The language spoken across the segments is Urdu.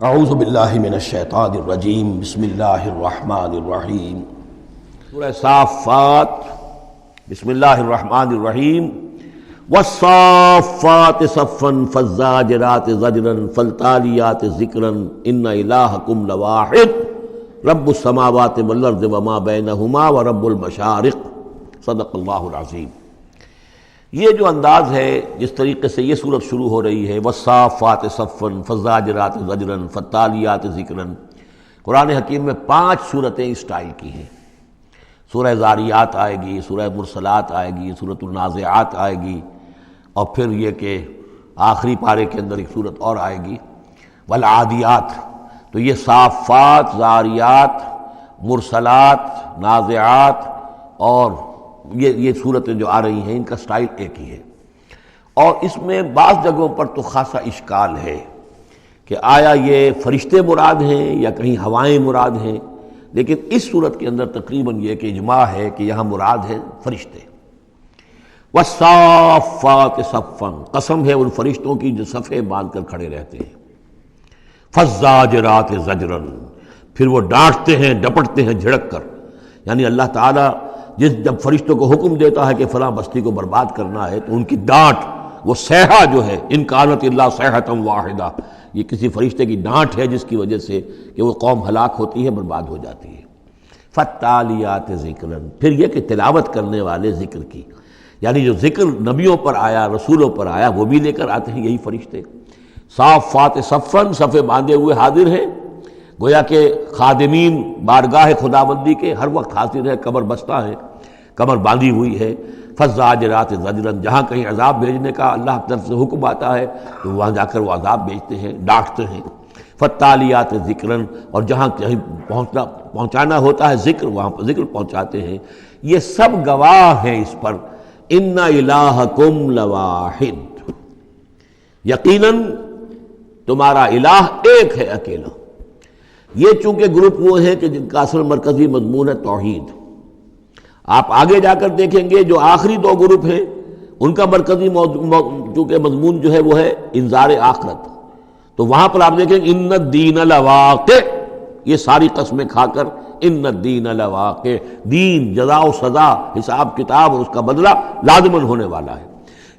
اعوذ باللہ من الشیطان الرجیم بسم اللہ الرحمن الرحیم سورہ صافات بسم اللہ الرحمن الرحیم والصافات صفا فالزاجرات زجرا فالتالیات ذکرا ان الہکم لواحد رب السماوات والارض وما بینہما ورب المشارق صدق اللہ العظیم۔ یہ جو انداز ہے جس طریقے سے یہ سورت شروع ہو رہی ہے والصافات صفا فالزاجرات زجرا فالتالیات ذکرا، قرآن حکیم میں 5 صورتیں اس سٹائل کی ہیں۔ سورہ ذاریات آئے گی، سورہ مرسلات آئے گی، سورۃ النازعات آئے گی، اور پھر یہ کہ آخری پارے کے اندر ایک صورت اور آئے گی والعادیات۔ تو یہ صافات، ذاریات، مرسلات، نازعات اور یہ صورتیں جو آ رہی ہیں ان کا سٹائل ایک ہی ہے، اور اس میں بعض جگہوں پر تو خاصا اشکال ہے کہ آیا یہ فرشتے مراد ہیں یا کہیں ہوائیں مراد ہیں، لیکن اس صورت کے اندر تقریباً یہ کہ اجماع ہے کہ یہاں مراد ہے فرشتے۔ والصافات صفا، قسم ہے ان فرشتوں کی جو صفے باندھ کر کھڑے رہتے ہیں۔ فالزاجرات زجرا، پھر وہ ڈانٹتے ہیں، ڈپٹتے ہیں جھڑک کر، یعنی اللہ تعالیٰ جب فرشتوں کو حکم دیتا ہے کہ فلاں بستی کو برباد کرنا ہے تو ان کی ڈانٹ، وہ صیحہ جو ہے، ان کانت الا صیحۃ واحدہ، یہ کسی فرشتے کی ڈانٹ ہے جس کی وجہ سے کہ وہ قوم ہلاک ہوتی ہے، برباد ہو جاتی ہے۔ فالتالیات ذکرا، پھر یہ کہ تلاوت کرنے والے ذکر کی، یعنی جو ذکر نبیوں پر آیا، رسولوں پر آیا، وہ بھی لے کر آتے ہیں یہی فرشتے۔ صافات صفا، صفے باندھے ہوئے حاضر ہیں، گویا کہ خادمین بارگاہ خداوندی کے ہر وقت حاضر ہے، کمر بستہ ہے، کمر باندھی ہوئی ہے۔ فالزاجرات زجرا، جہاں کہیں عذاب بھیجنے کا اللہ کی طرف سے حکم آتا ہے تو وہاں جا کر وہ عذاب بھیجتے ہیں، ڈانٹتے ہیں۔ فالتالیات ذکرا، اور جہاں کہیں پہنچانا ہوتا ہے ذکر، وہاں پر ذکر پہنچاتے ہیں۔ یہ سب گواہ ہیں اس پر، ان الہکم لواحد، یقیناً تمہارا الہ ایک ہے، اکیلا۔ یہ چونکہ گروپ وہ ہیں کہ جن کا اصل مرکزی مضمون ہے توحید۔ آپ آگے جا کر دیکھیں گے جو آخری 2 گروپ ہیں ان کا مرکزی چونکہ مضمون جو ہے وہ ہے انذار آخرت، تو وہاں پر آپ دیکھیں ان الدین لواقع، یہ ساری قسمیں کھا کر ان الدین لواقع، دین، جزا و سزا، حساب کتاب اور اس کا بدلہ لازماً ہونے والا ہے۔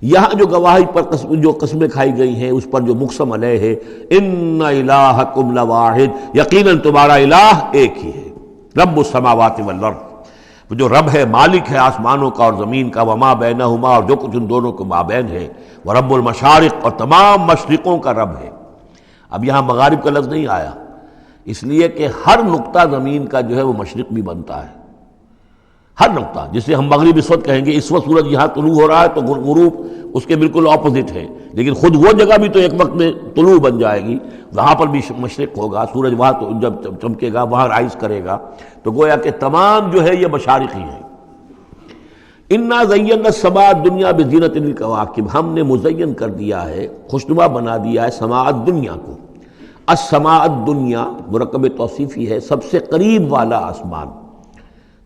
یہاں جو گواہی پر جو قسمیں کھائی گئی ہیں اس پر جو مقسم علیہ ہے، ان الہکم لواحد، یقیناً تمہارا الہ ایک ہی ہے، رب السماوات والارض، جو رب ہے، مالک ہے آسمانوں کا اور زمین کا، وما بینہما، اور جو کچھ ان دونوں کے مابین ہے، ورب المشارق، اور تمام مشرقوں کا رب ہے۔ اب یہاں مغارب کا لفظ نہیں آیا، اس لیے کہ ہر نقطہ زمین کا جو ہے وہ مشرق بھی بنتا ہے، ہر نقطہ، جسے ہم مغرب اس وقت کہیں گے، اس وقت سورج یہاں طلوع ہو رہا ہے تو غروب اس کے بالکل اپوزٹ ہے، لیکن خود وہ جگہ بھی تو ایک وقت میں طلوع بن جائے گی، وہاں پر بھی مشرق ہوگا، سورج وہاں تو جب چمکے گا وہاں رائز کرے گا، تو گویا کہ تمام جو ہے یہ مشارق ہی ہیں۔ انا زینا السماء الدنیا بزینۃ الکواکب، ہم نے مزین کر دیا ہے، خوشنما بنا دیا ہے سماء الدنیا کو۔ السماء الدنیا مرکب توصیفی ہے، سب سے قریب والا آسمان،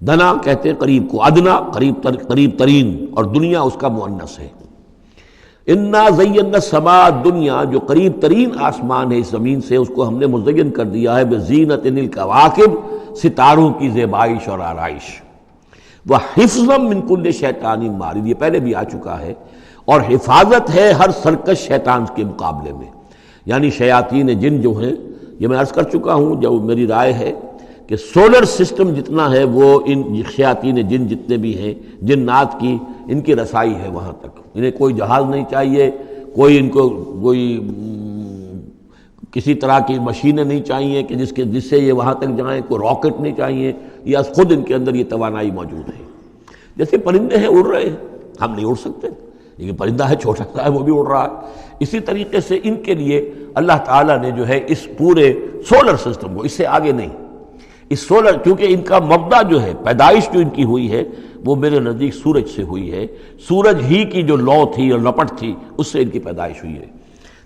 دنا کہتے ہیں قریب کو، ادنا قریب ترین، اور دنیا اس کا مؤنث ہے۔ انا زینا السماء الدنیا، جو قریب ترین آسمان ہے اس زمین سے، اس کو ہم نے مزین کر دیا ہے بزینۃ الکواکب، ستاروں کی زیبائش اور آرائش۔ وحفظا من کل شیطان مارد، یہ پہلے بھی آ چکا ہے، اور حفاظت ہے ہر سرکش شیطان کے مقابلے میں، یعنی شیاطین جن جو ہیں، یہ میں عرض کر چکا ہوں، جو میری رائے ہے کہ سولر سسٹم جتنا ہے وہ ان شیاطین جن جتنے بھی ہیں، جنات کی، ان کی رسائی ہے وہاں تک، انہیں کوئی جہاز نہیں چاہیے، کوئی ان کو کوئی کسی طرح کی مشینیں نہیں چاہیے کہ جس سے یہ وہاں تک جائیں، کوئی راکٹ نہیں چاہیے، یا خود ان کے اندر یہ توانائی موجود ہے۔ جیسے پرندے ہیں، اڑ رہے ہیں، ہم نہیں اڑ سکتے، لیکن پرندہ ہے، چھوٹا سا ہے، وہ بھی اڑ رہا ہے۔ اسی طریقے سے ان کے لیے اللہ تعالیٰ نے جو ہے اس پورے سولر سسٹم کو، اس سے آگے نہیں، اس سولر، کیونکہ ان کا مبدا جو ہے، پیدائش جو ان کی ہوئی ہے وہ میرے نزدیک سورج سے ہوئی ہے، سورج ہی کی جو لو تھی اور لپٹ تھی اس سے ان کی پیدائش ہوئی ہے۔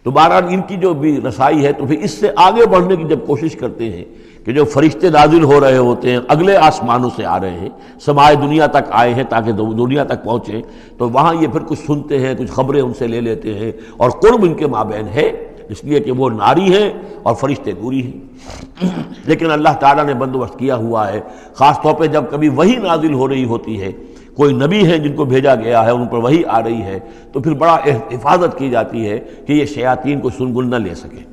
تو بہرحال ان کی جو بھی رسائی ہے، تو پھر اس سے آگے بڑھنے کی جب کوشش کرتے ہیں کہ جو فرشتے نازل ہو رہے ہوتے ہیں، اگلے آسمانوں سے آ رہے ہیں، سمائے دنیا تک آئے ہیں تاکہ دنیا تک پہنچیں، تو وہاں یہ پھر کچھ سنتے ہیں، کچھ خبریں ان سے لے لیتے ہیں، اور قرب ان کے مابین ہے، اس لیے کہ وہ ناری ہیں اور فرشتے نوری ہیں۔ لیکن اللہ تعالیٰ نے بندوبست کیا ہوا ہے، خاص طور پہ جب کبھی وحی نازل ہو رہی ہوتی ہے، کوئی نبی ہے جن کو بھیجا گیا ہے، ان پر وحی آ رہی ہے، تو پھر بڑا حفاظت کی جاتی ہے کہ یہ شیاطین کو سنگل نہ لے سکے۔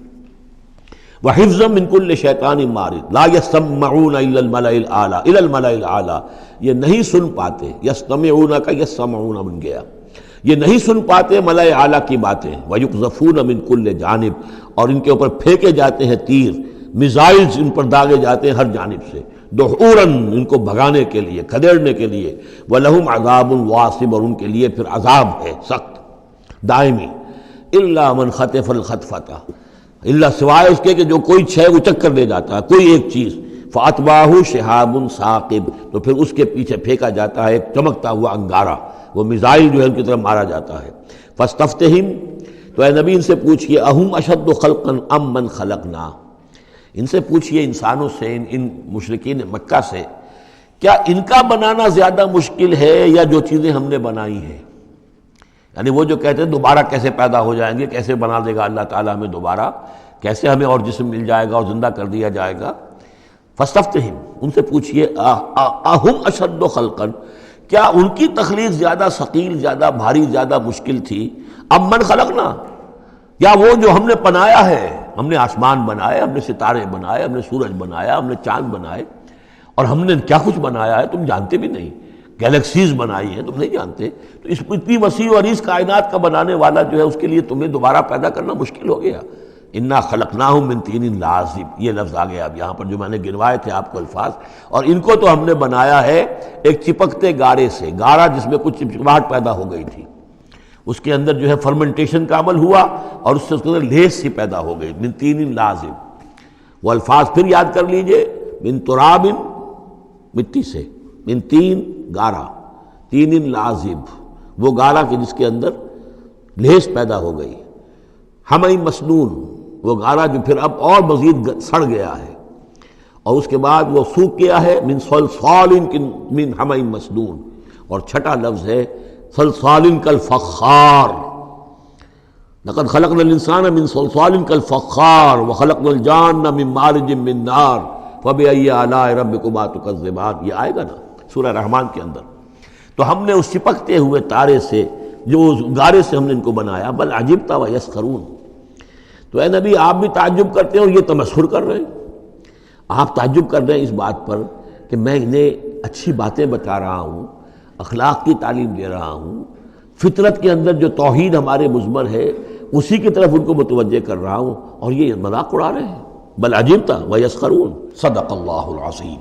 وَحِفْظًا مِّن كُلِّ شَيْطَانٍ مَارِدٍ لَا يَسْمَعُونَ إِلَّا الْمَلَإِ الْأَعْلَىٰ إِلَى الْمَلَإِ الْأَعْلَىٰ، یہ نہیں سن پاتے، یستمعون کا یسمعون بن گیا، یہ نہیں سن پاتے ملائے اعلیٰ کی باتیں۔ وَيُقْذَفُونَ مِن كُلِّ جانب، اور ان کے اوپر پھینکے جاتے ہیں تیر، میزائلز ان پر داغے جاتے ہیں ہر جانب سے، دحوراً ان کو بھگانے کے لیے، کھدیڑنے کے لیے۔ وَلَهُمْ عَذَابٌ وَاصِبٌ، اور ان کے لیے پھر عذاب ہے سخت دائمی۔ إِلَّا مَنْ خَطَفَ الْخَطْفَةَ، اللہ سوائے اس کے کہ جو کوئی شے اچک کر لے جاتا ہے، کوئی ایک چیز، فَأَتْبَعَهُ شِهَابٌ ثَاقِبٌ، تو پھر اس کے پیچھے پھینکا جاتا ہے ایک چمکتا ہوا انگارہ، وہ میزائل جو ہے ان کی طرف مارا جاتا ہے۔ فَاسْتَفْتِهِمْ، تو اے نبی ان سے پوچھئے، أَهُمْ أَشَدُّ خَلْقًا أَمْ مَنْ خَلَقْنَا، ان سے پوچھئے انسانوں سے، ان مشرکین مکہ سے، کیا ان کا بنانا زیادہ مشکل ہے یا جو چیزیں ہم نے بنائی ہیں؟ یعنی وہ جو کہتے ہیں دوبارہ کیسے پیدا ہو جائیں گے، کیسے بنا دے گا اللہ تعالیٰ ہمیں دوبارہ، کیسے ہمیں اور جسم مل جائے گا اور زندہ کر دیا جائے گا۔ فاستفتہم، ان سے پوچھئے، اہم اشد خلقا، کیا ان کی تخلیق زیادہ ثقیل، زیادہ بھاری، زیادہ مشکل تھی، ام من خلقنا، یا وہ جو ہم نے بنایا ہے، ہم نے آسمان بنائے، ہم نے ستارے بنائے، ہم نے سورج بنایا، ہم نے چاند بنائے، اور ہم نے کیا کچھ بنایا ہے تم جانتے بھی نہیں، گیلیکسیز بنائی ہیں تم نہیں جانتے، تو اس اتنی وسیع اور اس کائنات کا بنانے والا جو ہے اس کے لیے تمہیں دوبارہ پیدا کرنا مشکل ہو گیا۔ انا خلقناہم من طین لازب، یہ لفظ آ گیا اب یہاں پر جو میں نے گنوائے تھے آپ کو الفاظ، اور ان کو تو ہم نے بنایا ہے ایک چپکتے گارے سے، گارا جس میں کچھ چپچپاہٹ پیدا ہو گئی تھی، اس کے اندر جو ہے فرمنٹیشن کا عمل ہوا اور اس سے اس کے اندر لیس سی پیدا ہو گئی، من طین لازب۔ وہ الفاظ پھر یاد کر لیجئے، من تراب، مٹی سے، من تین گارا، تین لازب، وہ گارا کہ جس کے اندر لیس پیدا ہو گئی، ہمئی مسنون، وہ گارا جو پھر اب اور مزید سڑ گیا ہے، اور اس کے بعد وہ سوکھ گیا ہے، من صلصال من ہمئی مسنون، اور چھٹا لفظ ہے صلصال کالفخار، لقد خلقنا الانسان من صلصال کالفخار وخلقنا الجان من مارج من نار فبأي آلاء ربكما تكذبان، یہ آئے گا نا سورہ رحمان کے اندر۔ تو ہم نے اس چپکتے ہوئے تارے سے، جو اس گارے سے ہم نے ان کو بنایا، بل عجبت ویسخرون، تو اے نبی آپ بھی تعجب کرتے ہیں اور یہ تمسخر کر رہے ہیں، آپ تعجب کر رہے ہیں اس بات پر کہ میں انہیں اچھی باتیں بتا رہا ہوں، اخلاق کی تعلیم دے رہا ہوں، فطرت کے اندر جو توحید ہمارے مضمر ہے اسی کی طرف ان کو متوجہ کر رہا ہوں، اور یہ مذاق اڑا رہے ہیں۔ بل عجبت ویسخرون، صدق اللہ العظیم۔